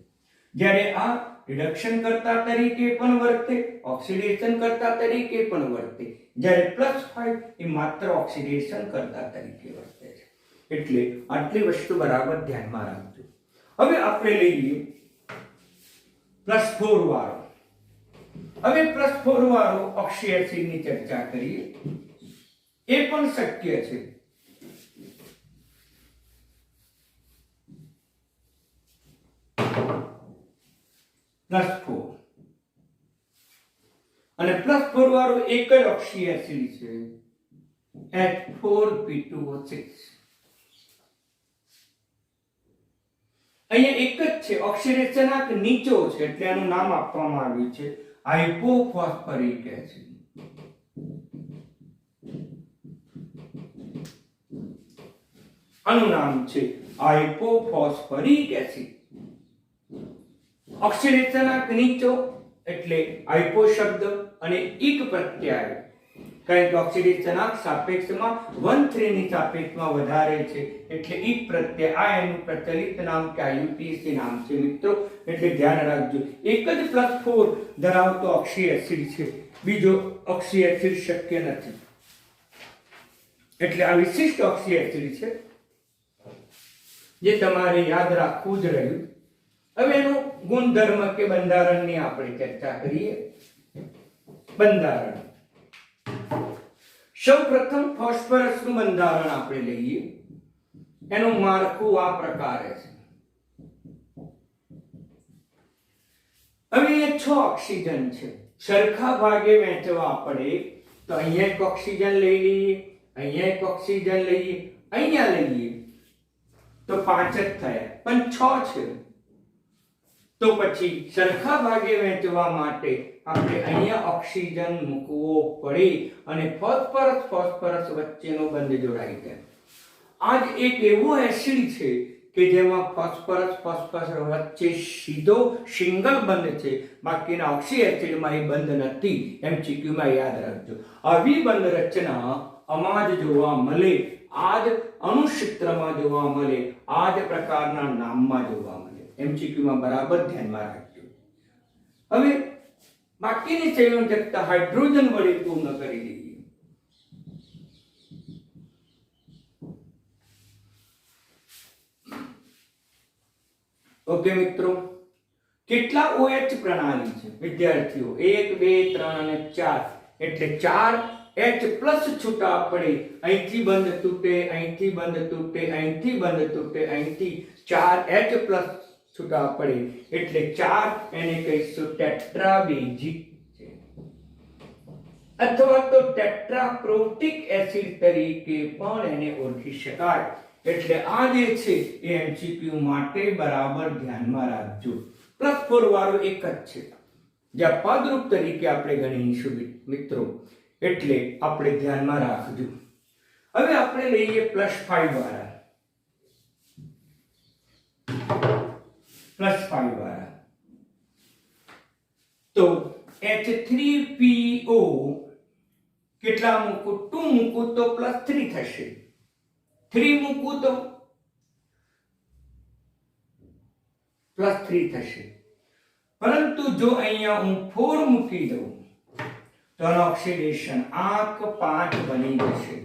જ્યારે આ રિડક્શન કરતા તરીકે પણ વર્તે, ઓક્સિડેશન કરતા તરીકે પણ વર્તે. જ્યારે +5 એ માત્ર ઓક્સિડેશન કરતા તરીકે વર્તે છે. એટલે આટલી વસ્તુ બરાબર ધ્યાનમાં રાખજો. હવે આપણે લઈએ +4 વાળો. હવે +4 વાળો ઓક્સી એસિડની ચર્ચા કરીએ. એ પણ શક્ય છે. +4 અને +4 વાળો એક જ ઓક્સી એસિડ છે, H4P2O6. અહીંયા એક જ છે, ઓક્સિડેશનાંક નીચો છે એટલે આનું નામ આપવામાં આવ્યું છે હાઇપોફોસ્ફરિક એસિડ. આનું નામ છે હાઇપોફોસ્ફરિક એસિડ. ઓક્સિડેશનાંક નીચો એટલે હાઇપો શબ્દ અને ઇક પ્રત્યય, કારણ કે ઓક્સિડેશનાંક સાપેક્ષમાં 1,3 ની સાપેક્ષમાં વધારે છે એટલે ઇક પ્રત્યય. આ એનું પ્રચલિત નામ કે IUPAC નામ છે મિત્રો, એટલે ધ્યાન રાખજો. એક જ +4 ધરાવતો ઓક્સી એસિડ છે, બીજો ઓક્સી એસિડ શક્ય નથી. એટલે આ વિશિષ્ટ ઓક્સી એસિડ છે જે તમારે યાદ રાખવું જ રહ્યું. હવે એનું ગુણધર્મ કે બંધારણની આપણે ચર્ચા કરીએ. બંધારણ. સૌપ્રથમ ફોસ્ફરસનું બંધારણ આપણે લઈએ. એનું માળખું આ પ્રકારે છે. હવે એ 6 ઓક્સિજન છે, સરખા ભાગે વહેંચવા પડે તો અહીંયા એક ઓક્સિજન લઈ લઈએ, અહીંયા એક ઓક્સિજન લઈએ, અહીંયા લઈએ તો 5 જ થયા, પણ 6 છે. તો પછી સરખા ભાગે વહેંચવા માટે આપણે અહીંયા ઓક્સિજન મૂકવો પડે અને ફોસ્ફરસ વચ્ચેનો બંધ જોડાઈ જાય. આ જ એક એવો એસિડ છે કે જેમાં ફોસ્ફરસ વચ્ચે સીધો સિંગલ બંધ છે, બાકીના ઓક્સી એસિડમાં એ બંધ નથી. MCQ માં યાદ રાખજો. આવી બંધ રચના આમાં જ જોવા મળે, આ જ અણુક્ષેત્રમાં જોવા મળે, આ જ પ્રકારના નામમાં જોવા મળે. MCQ માં બરાબર ધ્યાનમાં રાખજો. હવે બાકીની સંયોજકતા હાઇડ્રોજન વડે પૂર્ણ કરી દઈએ. ઓકે મિત્રો, કેટલા OH પ્રણાલી છે વિદ્યાર્થીઓ? 1 2 3 અને 4, એટલે 4 H+ છૂટા પડે. અહીંથી બંધ તૂટે, અહીંથી બંધ તૂટે, અહીંથી બંધ તૂટે, અહીંથી 4 H+ છૂટા પડે એટલે 4 એને કહીશું ટેટ્રાબેઝિક છે, અથવા તો ટેટ્રાપ્રોટિક એસિડ તરીકે પણ એને ઓળખી શકાય. એટલે આ જે છે એ MCQ માટે બરાબર ધ્યાનમાં રાખજો. +4 વાળો એક જ છે, જ્યાં પદરૂપ તરીકે આપણે ગણીશું મિત્રો, એટલે આપણે ધ્યાનમાં રાખજો. હવે આપણે લઈએ +5 વાળા. +5 વાળા તો H3PO કેટલા મૂકું? 2 મૂકું તો +3 થશે, 3 મૂકું તો +3 થશે. પરંતુ જો અહીંયા હું 4 મૂકી દઉં તો ઓક્સિડેશન આંક 5 બની જશે.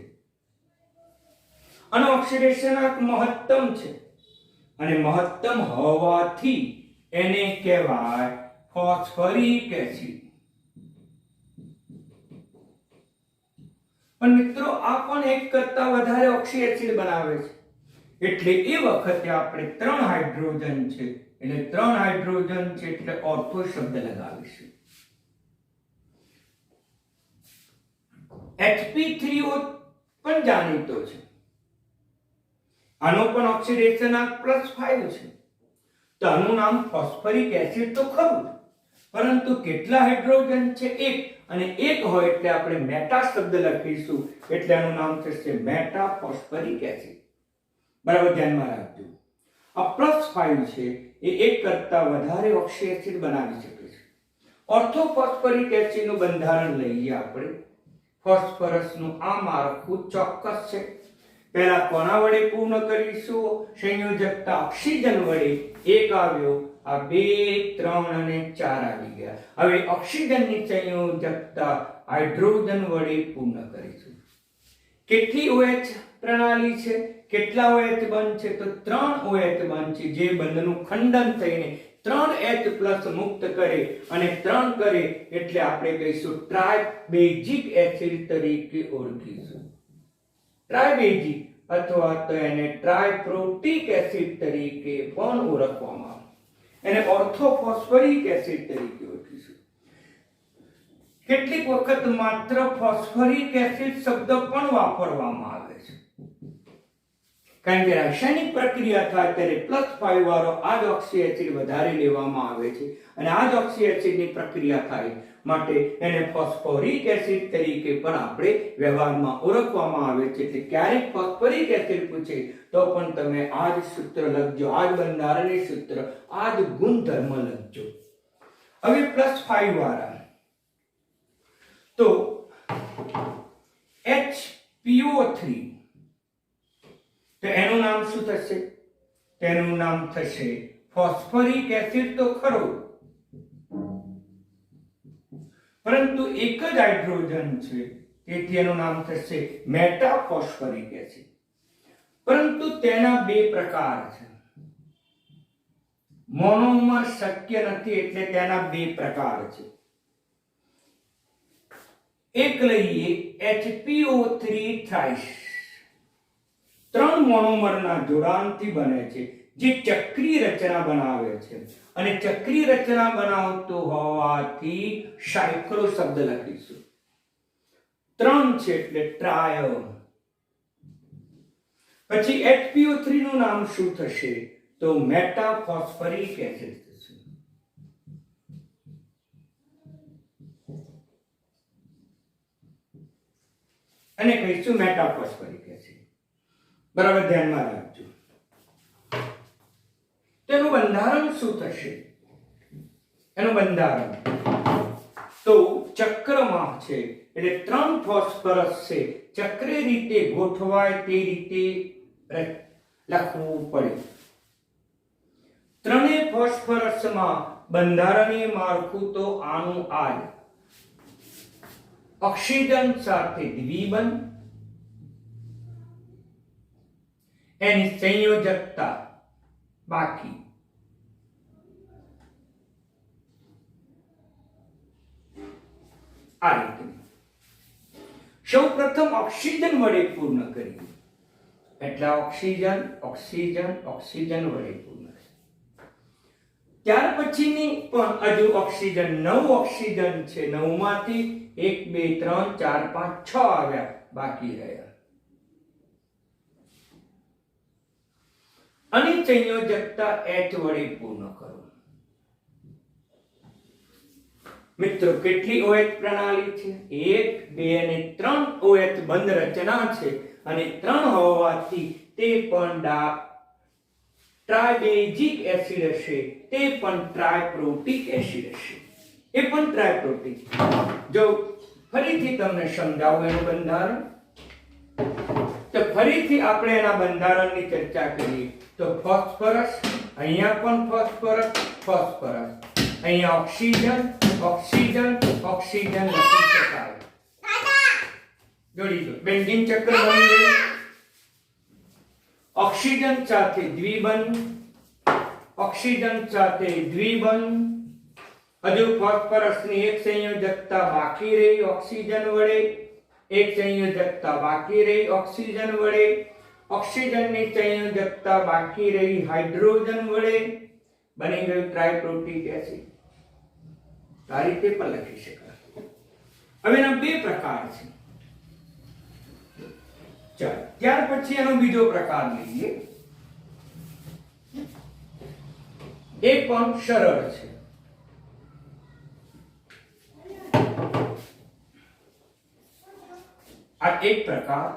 અને ઓક્સિડેશન આંક મહત્તમ છે, અને મહત્તમ હોવાથી એને કહેવાય ફોસ્ફરિક એસિડ. પણ મિત્રો આ પણ એક કરતા વધારે ઓક્સી એસિડ બનાવે છે, એટલે એ વખતે આપણે 3 હાઇડ્રોજન છે, એટલે 3 હાઇડ્રોજન છે એટલે ઓર્થો શબ્દ લગાવીશું. Hp3O પણ જાણીતો છે, આનો પણ ઓક્સિડેશન આંક +5 છે, તો આનું નામ ફોસ્ફરિક એસિડ તો ખરું, પરંતુ કેટલા હાઇડ્રોજન છે? 1, અને એક હોય એટલે આપણે મેટા શબ્દ લખીશું એટલે આનું નામ થશે મેટા ફોસ્ફરિક એસિડ. બરાબર ધ્યાનમાં રાખજો. આ +5 છે એ એક કરતા વધારે ઓક્સી એસિડ બનાવી શકે છે. ઓર્થો ફોસ્ફરિક એસિડનું બંધારણ લઈએ આપણે. ફોસ્ફરસનું આ માળખું ચોક્કસ છે. પહેલા કોના વડે પૂર્ણ કરીશું? સંયોજકતા ઓક્સિજન વડે. એક આવ્યો, આ 2 3 અને 4 આવી ગયા. હવે ઓક્સિજનની સંયોજકતા હાઇડ્રોજન વડે પૂર્ણ કરીશું. કેટલી OH પ્રણાલી છે? કેટલા OH બંધ છે? તો 3 OH બંધ છે, જે બંધનું ખંડન થઈને 3H+ મુક્ત કરે અને 3 કરે એટલે આપણે કહીશું ટ્રાઇબેઝિક એસિડ તરીકે ઓળખીશું. ટ્રાઇબેઝિક અથવા તો એને ટ્રાઇપ્રોટિક એસિડ તરીકે પણ ઓળખવામાં આવે. એને ઓર્થોફોસ્ફરિક એસિડ તરીકે ઓળખીશું. કેટલીક વખત માત્ર ફોસ્ફરિક એસિડ શબ્દ પણ વાપરવામાં આવે છે, કારણ કે રાસાયણિક પ્રક્રિયા થાય ત્યારે +5 વાળો આ જ ઓક્સી એસિડ વધારે લેવામાં આવે છે અને આ જ ઓક્સી એસિડની પ્રક્રિયા થાય માટે એને ફોસ્ફોરિક એસિડ તરીકે પણ આપણે વ્યવહારમાં ઓળખવામાં આવે છે. એટલે ક્યારેક ફોસ્ફોરિક એસિડ પૂછે તો પણ તમે આ જ સૂત્ર લખજો, આ જ બંધારણીય સૂત્ર, આ જ ગુણધર્મ લખજો. હવે +5 વાળા તો HPO3, તો એનું નામ શું થશે? તેનું નામ થશે ફોસ્ફરિક એસિડ તો ખરો, પરંતુ એક જ હાઇડ્રોજન છે તેથી એનું નામ થશે મેટાફોસ્ફરિક એસિડ. પરંતુ તેના 2 પ્રકાર છે. મોનોમર શક્ય નથી એટલે તેના 2 પ્રકાર છે. એક લઈએ HPO3 થ્રાઇસ. 3 મોનોમરના જોડાણથી બને છે, જે ચક્રીય રચના બનાવે છે અને ચક્રીય રચના બનાવતો હોવાથી સાયક્લો શબ્દ લખીશું. 3 છે એટલે ટ્રાય. પછી HPO3 નું નામ શું થશે? તો મેટાફોસ્ફરિક એસિડ થશે. અને કહીશું મેટાફોસ્ફરિક એસિડ. બરાબર ધ્યાનમાં રાખજો. તેનું બંધારણ શું થશે? એનું બંધારણ તો ચક્રમાં છે એટલે 3 ફોસ્ફરસ છે, ચક્રીય રીતે ગોઠવાય તે રીતે લખવું પડે. 3 ફોસ્ફરસમાં બંધારણીય માળખું તો આનું આ જ. ઓક્સિજન સાથે દ્વિબંધ, એની સંયોજકતા બાકી. આ રીતે સૌ પ્રથમ ઓક્સિજન વડે પૂર્ણ કરીએ એટલે ઓક્સિજન ઓક્સિજન ઓક્સિજન વડે પૂર્ણ. ત્યાર પછીની પણ હજુ ઓક્સિજન 9 ઓક્સિજન છે. 9 માંથી 1 2 3 4 5 6 આવ્યા, બાકી રહ્યા. અને સંયોજકતા H વડે પૂર્ણ કરો. મિત્રો કેટલી OH પ્રણાલી છે? 1 2 અને 3 OH બંધ રચના છે અને 3 હોવાથી તે પણ ટ્રાઇબેઝિક એસિડ હશે, તે પણ ટ્રાઇપ્રોટિક એસિડ હશે, એ પણ ટ્રાઇપ્રોટિક. જો ફરીથી તમને સમજાવું એનું બંધારણ, તો ફરીથી આપણે એના બંધારણની ચર્ચા કરીએ. તો ફોસ્ફરસ, અહીંયા પણ ફોસ્ફરસ ફોસ્ફરસ, અહીંયા ઓક્સિજન ઓક્સિજન ઓક્સિજન લખી શકાય. જોડી દો, બેન્ઝીન ચક્ર બની ગયું. ઓક્સિજન સાથે દ્વિબંધ, ઓક્સિજન સાથે દ્વિબંધ. હજુ ફોસ્ફરસની એક સંયોજકતા બાકી રહી ઓક્સિજન વડે, એક સંયોજકતા બાકી રહી ઓક્સિજન વડે, ઓક્સિજનની સંયોજકતા બાકી રહી હાઇડ્રોજન વડે, બની ગયું ટ્રાઇપ્રોટિક એસિડ. આ રીતે પણ લખી શકાય. હવે એના 2 પ્રકાર છે. ચાલો ત્યાર પછી એનો બીજો પ્રકાર લઈએ. એ પણ સરળ છે. આ એક પ્રકાર,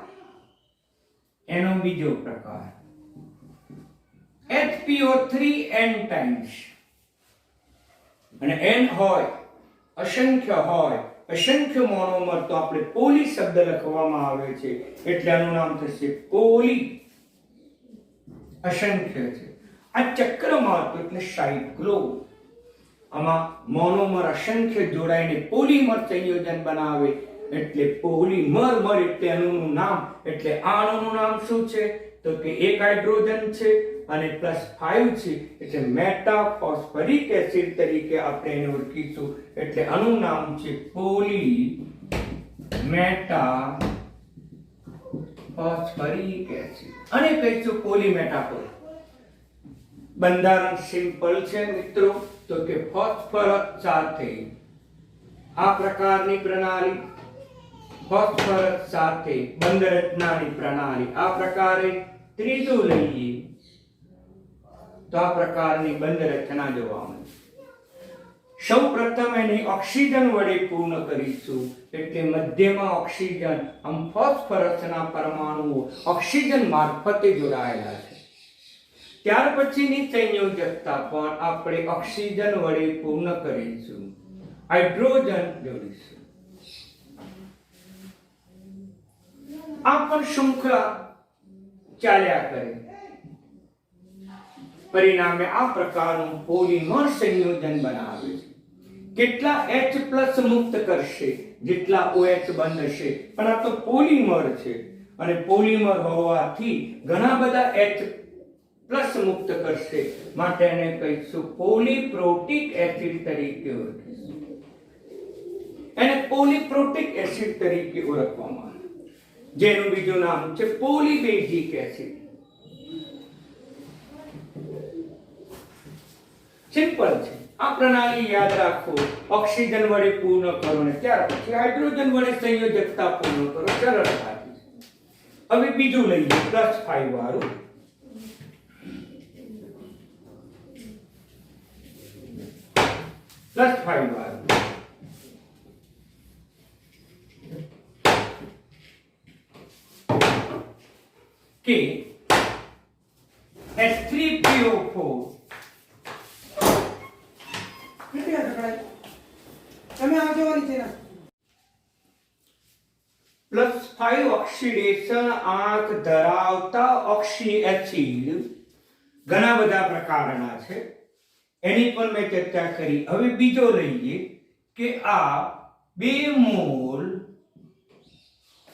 એનો બીજો પ્રકાર HPO3 n ટાઈમ્સ, અને n હોય, અસંખ્ય હોય, અસંખ્ય મોનોમર, તો આપણે પોલી શબ્દ લખવામાં આવે છે એટલે આનું નામ થશે પોલી. અસંખ્ય છે આ ચક્રમાં હતો એટલે સાયક્લો. આમાં મોનોમર અસંખ્ય જોડાઈને પોલીમર સંયોજન બનાવે એટલે પોલીમર. મર એટલે અણુનું નામ, એટલે આ અણુનું નામ શું છે તો કે એક હાઇડ્રોજન છે અને +5 છે એટલે મેટા ફોસ્ફરિક એસિડ તરીકે આપણે એને ઓળખીશું. એટલે આનું નામ છે પોલી મેટા ફોસ્ફરિક એસિડ, અને કહીશું પોલી મેટાફોર. બંધારણ સિમ્પલ છે મિત્રો, તો કે ફોસ્ફરસ સાથે આ પ્રકારની પ્રણાલી, ફોસ્ફરસ સાથે બંધ રચનાની પ્રણાલી, આ પ્રકારે ત્રીજું લઈએ તો આ પ્રકારની બંધ રચના જોવા મળે. સૌ પ્રથમ એને ઓક્સિજન વડે પૂર્ણ કરીશું એટલે મધ્યમાં ઓક્સિજન, આમ ફોસ્ફરસના પરમાણુઓ ઓક્સિજન મારફતે જોડાયેલા છે. ત્યાર પછીની સંયોજકતા પણ આપણે ઓક્સિજન વડે પૂર્ણ કરીશું, હાઇડ્રોજન જોડીશું. આ પણ શૃંખલા ચાલ્યા કરે. પરિણામે આ પ્રકારનું પોલીમર સંયોજન બનાવે છે. કેટલા H+ મુક્ત કરશે જેટલા OH બંધ હશે, પણ આ તો પોલીમર છે અને પોલીમર હોવાથી ઘણા બધા H+ મુક્ત કરશે, માટે એને કહીશું પોલીપ્રોટિક એસિડ તરીકે ઓળખીશું. એને પોલીપ્રોટિક એસિડ તરીકે ઓળખવામાં આવે, જેનું બીજું નામ છે પોલીબેઝિક એસિડ. સિમ્પલ છે આ પ્રણાલી, યાદ રાખો. ઓક્સિજન વડે પૂર્ણ કરો અને ત્યાર પછી હાઇડ્રોજન વડે સંયોજકતા પૂર્ણ કરો, સરળતાથી. હવે બીજું લઈએ +5 વાળું. +5 વાળું કે H3PO4 +5 ઓક્સિડેશન આંક ધરાવતા ઓક્સી એસિડ ઘણા બધા પ્રકારના છે, એની પણ મેં ચર્ચા કરી. હવે બીજો લઈએ કે આ 2 મોલ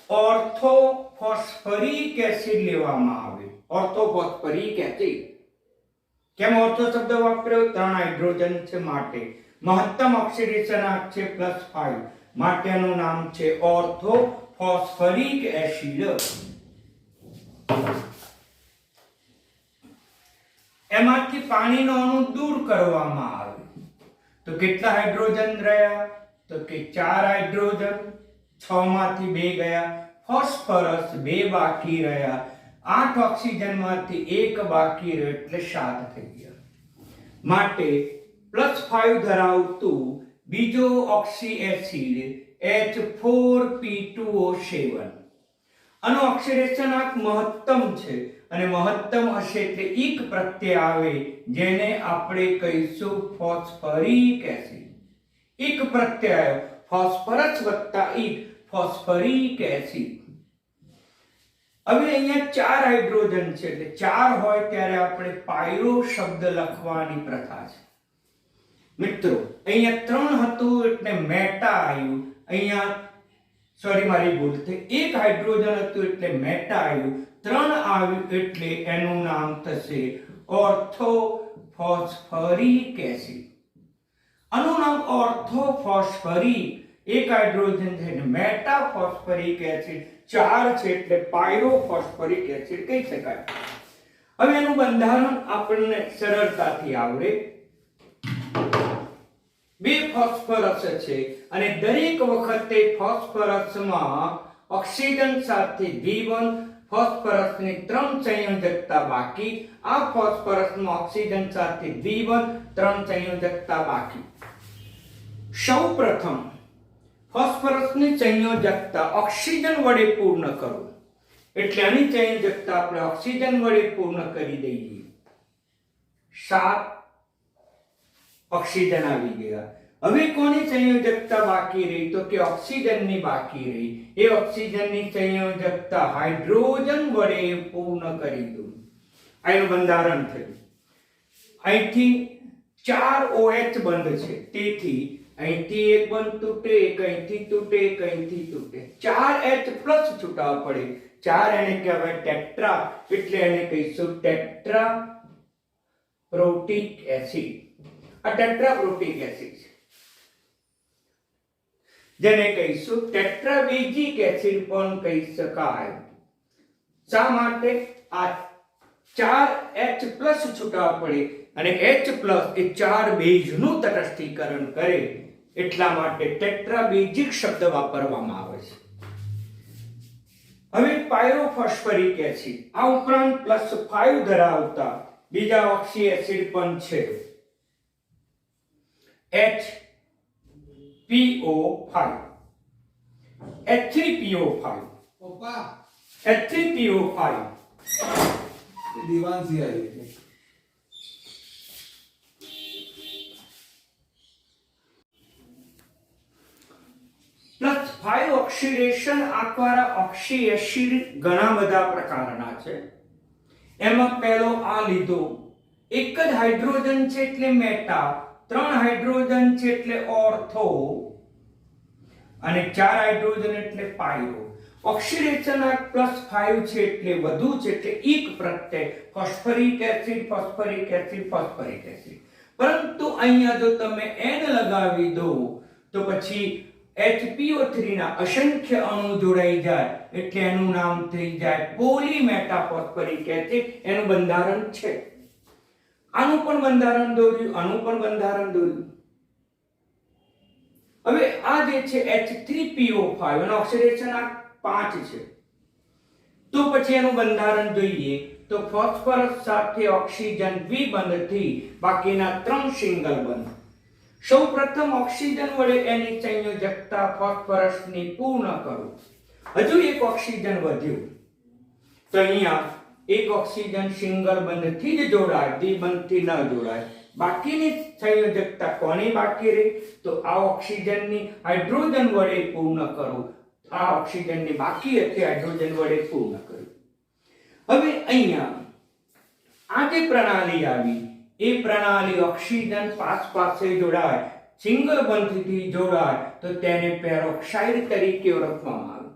ઓર્થોફોસ્ફરિક એસિડ લેવામાં આવે. ઓર્થોફોસ્ફરિક એસિડ, કેમ ઓર્થો શબ્દ વાપર્યો? 3 હાઇડ્રોજન છે માટે. મહત્તમ ઓક્સિડેશન આંક છે +5, માટેનું નામ છે ઓર્થોફોસ્ફરિક એસિડ. એમાંથી પાણીનો અણુ દૂર કરવામાં આવે તો કેટલા હાઇડ્રોજન રહ્યા તો કે 4 હાઇડ્રોજન, 6 માંથી 2 ગયા, ફોસ્ફરસ 2 બાકી રહ્યા, 8 ઓક્સિજન માંથી 1 બાકી રહ્યો એટલે 7 થઈ ગયા. માટે +5 ધરાવતું બીજો ઓક્સી એસિડ H4P2O7, આનો ઓક્સિડેશન આંક મહત્તમ છે અને મહત્તમ હશે એટલે ઈક પ્રત્યય આવે, જેને આપણે કહીશું ફોસ્ફરિક એસિડ. ઈક પ્રત્યય ફોસ્ફરસ વત્તા ઈક, ફોસ્ફરિક એસિડ. હવે અહીંયા 4 હાઇડ્રોજન છે એટલે 4 હોય ત્યારે આપણે પાયરો શબ્દ લખવાની પ્રથા છે. મિત્રો અહીંયા 3 હતું એટલે મેટા આવ્યું, અહીંયા સોરી મારી ભૂલ થઈ, 1 હાઇડ્રોજન હતું એટલે મેટા આવ્યું, 3 આવ્યું એટલે એનું નામ થશે ઓર્થોફોસ્ફરિક એસિડ. આનું નામ ઓર્થોફોસ્ફરિક, 1 હાઇડ્રોજન છે એટલે મેટા ફોસ્ફરિક એસિડ, 4 છે એટલે પાયરોફોસ્ફરિક એસિડ કહી શકાય. હવે એનું બંધારણ આપણને સરળતાથી આવડે. 2 ફોસ્ફરસ છે અને દરેક વખતે ફોસ્ફરસમાં ઓક્સિજન સાથે દ્વિબંધ, ફોસ્ફરસની 3 સંયોજકતા બાકી. આ ફોસ્ફરસમાં ઓક્સિજન સાથે દ્વિબંધ, 3 સંયોજકતા બાકી. સૌપ્રથમ ફોસ્ફરસની સંયોજકતા ઓક્સિજન વડે પૂર્ણ કરો એટલે આની સંયોજકતા આપણે ઓક્સિજન વડે પૂર્ણ કરી દઈએ. 7 ઓક્સિજન આવી ગયા. હવે કોની સંયોજકતા બાકી રહી? તો કે ઓક્સિજનની બાકી રહી. એ ઓક્સિજનની સંયોજકતા હાઇડ્રોજન વડે પૂર્ણ કરી દો. આનું બંધારણ થયું. અહીંથી 4 OH બંધ છે, તેથી અહીંથી એક બંધ તૂટે, એક અહીંથી તૂટે, એક અહીંથી તૂટે, 4 H પ્લસ છૂટા પડે. 4 એને કહેવાય ટેટ્રા, એટલે એને કહીશું ટેટ્રા પ્રોટિક એસિડ. આ ટેટ્રા પ્રોટિક એસિડ છે, જેને કહીશું ટેટ્રાબેઝિક એસિડ પણ કહી શકાય. શા માટે? આ 4 H પ્લસ છૂટા પડે અને H પ્લસ એ 4 બેઝનું તટસ્થીકરણ કરે, એટલા માટે ટેટ્રાબેઝિક શબ્દ વાપરવામાં આવે છે. હવે પાયરોફોસ્ફરિક એસિડ, આ ઉપરાંત +5 ધરાવતા બીજા ઓક્સી એસિડ પણ છે. HPO5, H3PO5, પપ્પા H3PO5, દીવાનસી આવી છે. +5 ઓક્સિડેશન આકવાળા ઓક્સી એસિડ ઘણા બધા પ્રકારના છે. એમાં પહેલો આ લીધો, એક જ હાઇડ્રોજન છે એટલે મેટા, 3 હાઇડ્રોજન છે એટલે ઓર્થો અને 4 હાઇડ્રોજન એટલે પાયરો. ઓક્સિડેશન આ +5 છે એટલે વધુ છે, એટલે એક પ્રત્યય phosphoric acid, phosphoric acid, phosphoric acid. પરંતુ અહીંયા જો તમે N લગાવી દો તો પછી HPO3 ના અસંખ્ય અણુ જોડાઈ જાય એટલે એનું નામ થઈ જાય પોલીમેટાફોસ્ફરિક એસિડ. એનું બંધારણ છે. આનું પણ બંધારણ દોર્યું, આનું પણ બંધારણ દોર્યું. હવે આ જે છે H3PO5 એનો ઓક્સિડેશન આ 5 છે, તો પછી એનું બંધારણ જોઈએ તો ફોસ્ફરસ સાથે ઓક્સિજન દ્વિબંધથી બાકીના 3 સિંગલ બંધ. સૌપ્રથમ ઓક્સિજન વડે એની સંયોજકતા ફોસ્ફરસની પૂર્ણ કરો. હજુ એક ઓક્સિજન વધ્યું, તો અહીંયા એક ઓક્સિજન સિંગલ બંધથી જ જોડાય, દ્વિબંધથી ન જોડાય. બાકીની સંયોજકતા કોની બાકી રહી? તો આ ઓક્સિજનની હાઇડ્રોજન વડે પૂર્ણ કરો. આ ઓક્સિજનની બાકી હતી, હાઇડ્રોજન વડે પૂર્ણ કર્યું. હવે અહીંયા આ જે પ્રણાલી આવી, એ પ્રણાલી ઓક્સિજન પાસે જોડાય, સિંગલ બંધથી જોડાય તો તેને પેરોક્સાઇડ તરીકે ઓળખવામાં આવે.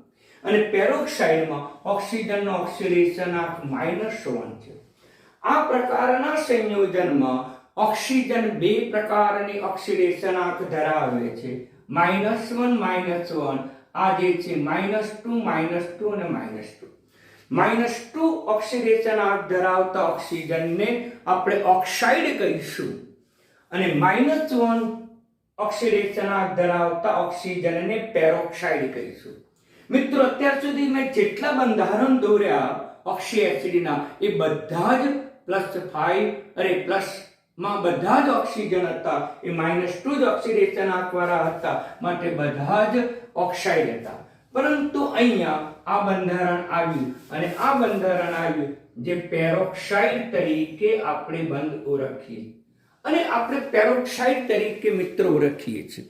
અને પેરોક્સાઇડમાં ઓક્સિજનનો ઓક્સિડેશનાંક -1 છે. આ પ્રકારના સંયોજનમાં ઓક્સિજન બે પ્રકારની ઓક્સિડેશનાંક ધરાવે છે, -1 -1. આ જે છે -2 અને -2. -2 ઓક્સિડેશનાંક ધરાવતા ઓક્સિજનને આપણે ઓક્સાઇડ કહીશું અને -1 ઓક્સિડેશનાંક ધરાવતા ઓક્સિજનને પેરોક્સાઇડ કહીશું. મિત્રો, અત્યાર સુધી મેં જેટલા બંધારણ દોર્યા ઓક્સી એસિડના, એ બધા જ પ્લસમાં બધા જ ઓક્સિજન હતા. એ -2 જ ઓક્સિડેશનાંક વાળા હતા, માટે બધા જ ઓક્સાઇડ હતા. પરંતુ અહીંયા આ બંધારણ આવ્યું અને આ બંધારણ આવ્યું જે પેરોક્સાઇડ તરીકે આપણે બંધ ઓળખીએ અને આપણે પેરોક્સાઇડ તરીકે મિત્રો ઓળખીએ છીએ.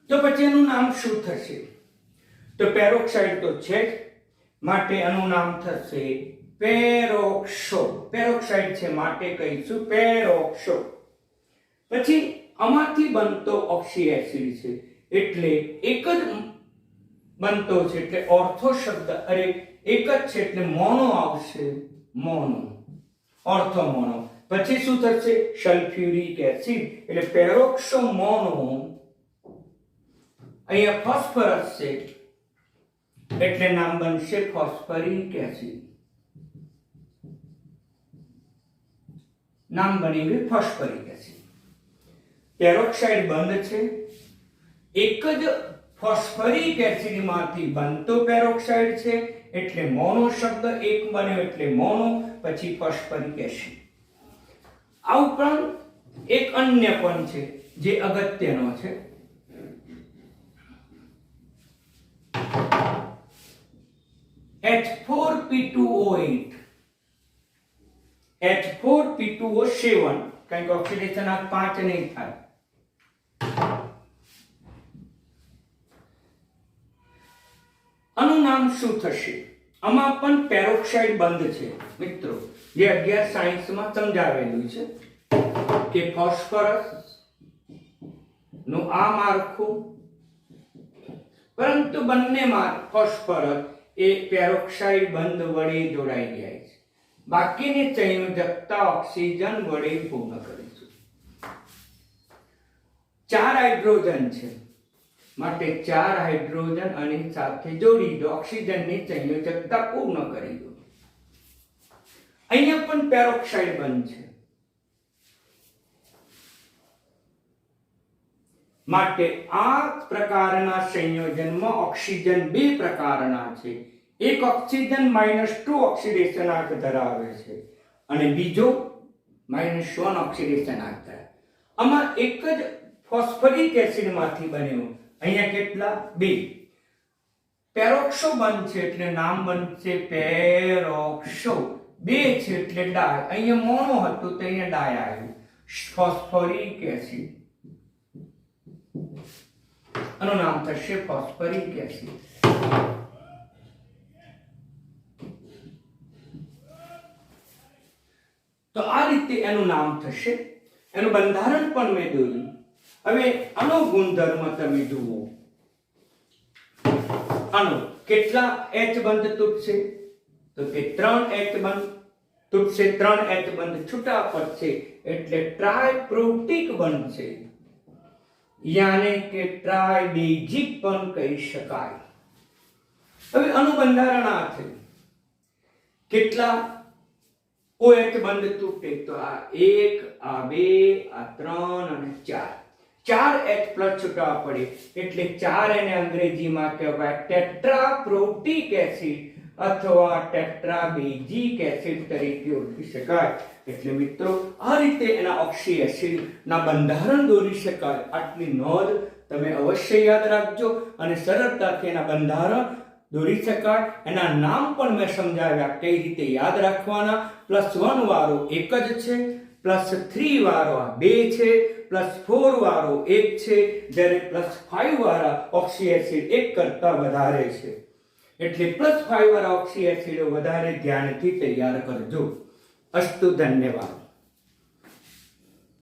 તો પછી એનું નામ શું થશે? તો પેરોક્સાઇડ તો છે જ, માટે એનું નામ થશે પેરોક્સો. પેરોક્સાઇડ છે માટે કહીશું પેરોક્સો. પછી આમાંથી બનતો ઓક્સી એસિડ છે એટલે એક જ બનતો છે એટલે ઓર્થો શબ્દ, અરે એક જ છે એટલે મોનો આવશે, મોનો, ઓર્થો મોનો. પછી શું થશે? સલ્ફ્યુરિક એસિડ એટલે પેરોક્સો મોનો. અહીંયા ફોસ્ફરસ છે એટલે નામ બનશે ફોસ્ફરિક એસિડ. નામ બની ગયું ફોસ્ફરિક એસિડ. પેરોક્સાઇડ બંધ છે, એક જ ફોસ્ફરિક એસિડમાંથી બનતો પેરોક્સાઇડ છે એટલે મોનો શબ્દ એક બન્યો એટલે મોનો, પછી ફોસ્ફરિક એસિડ. આ ઉપરાંત એક અન્ય પણ છે જે અગત્યનો છે. H4P2O8 H4P2O7 કારણ કે ઓક્સિડેશન આ 5 નહીં થાય. આનું નામ શું થશે? આમાં પણ પેરોક્સાઇડ બંધ છે મિત્રો, જે 11 સાયન્સમાં સમજાવેલું છે કે ફોસ્ફરસ નું આ માળખું, પરંતુ બંનેમાં ફોસ્ફરસ એ પેરોક્સાઇડ બંધ વડે જોડાઈ જાય છે. બાકીની સંયોજકતા ઓક્સિજન વડે પૂર્ણ કરીશું. 4 હાઇડ્રોજન છે માટે 4 હાઇડ્રોજન અને સાથે જોડી દો, ઓક્સિજનની સંયોજકતા પૂર્ણ કરી દો. અહીંયા પણ પેરોક્સાઇડ બંધ છે માટે આ પ્રકારના સંયોજનમાં ઓક્સિજન 2 પ્રકારના છે. એક ઓક્સિજન -2 ઓક્સિડેશનાંક ધરાવે છે અને બીજો -1 ઓક્સિડેશનાંક ધરાવે. આમાં એક જ ફોસ્ફરિક એસિડમાંથી બન્યો. અહીંયા કેટલા? 2. પેરોક્સો બંધ છે એટલે નામ બનશે પેરોક્સો. 2 છે એટલે ડાય. અહીંયા મોનો હતું તો અહીંયા ડાય આવ્યું, ફોસ્ફરિક એસિડ. આનું નામ થશે ફોસ્ફરિક એસિડ. તો આ રીતે એનું નામ થશે. એનું બંધારણ પણ મેં દોર્યું. હવે આનો ગુણધર્મ તમે જુઓ. આનો કેટલા H બંધ તૂટશે? તો કે 3 H બંધ તૂટશે. 3 H બંધ છૂટા પડશે એટલે ટ્રાયપ્રોટિક બનશે, યાને કે ટ્રાયબેઝિક પણ કહી શકાય. હવે આનું બંધારણ આ છે. કેટલા OH બંધ તૂટે? તો આ 1, આ 2, આ 3 અને 4. 4 H+ છૂટા પડે એટલે 4 એને અંગ્રેજીમાં કહેવાય ટેટ્રાપ્રોટિક એસિડ અથવા ટેટ્રાબેઝિક એસિડ તરીકે ઓળખી શકાય. એટલે મિત્રો આ રીતે એના ઓક્સી એસિડ ના બંધારણ દોરી શકાય. આટલી નોંધ તમે અવશ્ય યાદ રાખજો અને સરળતાથી એના બંધારણ દોરી શકાય. એના નામ પણ મેં સમજાવ્યા કઈ રીતે યાદ રાખવાના. +1 વાળો એક જ છે, +3 વાળો આ 2 છે, +4 વાળો 1 છે, જ્યારે +5 વાળા ઓક્સી એસિડ 1 કરતા વધારે છે. એટલે +5 વાળા ઓક્સી એસિડ વધારે ધ્યાનથી તૈયાર કરજો. અસ્તુ, ધન્યવાદ.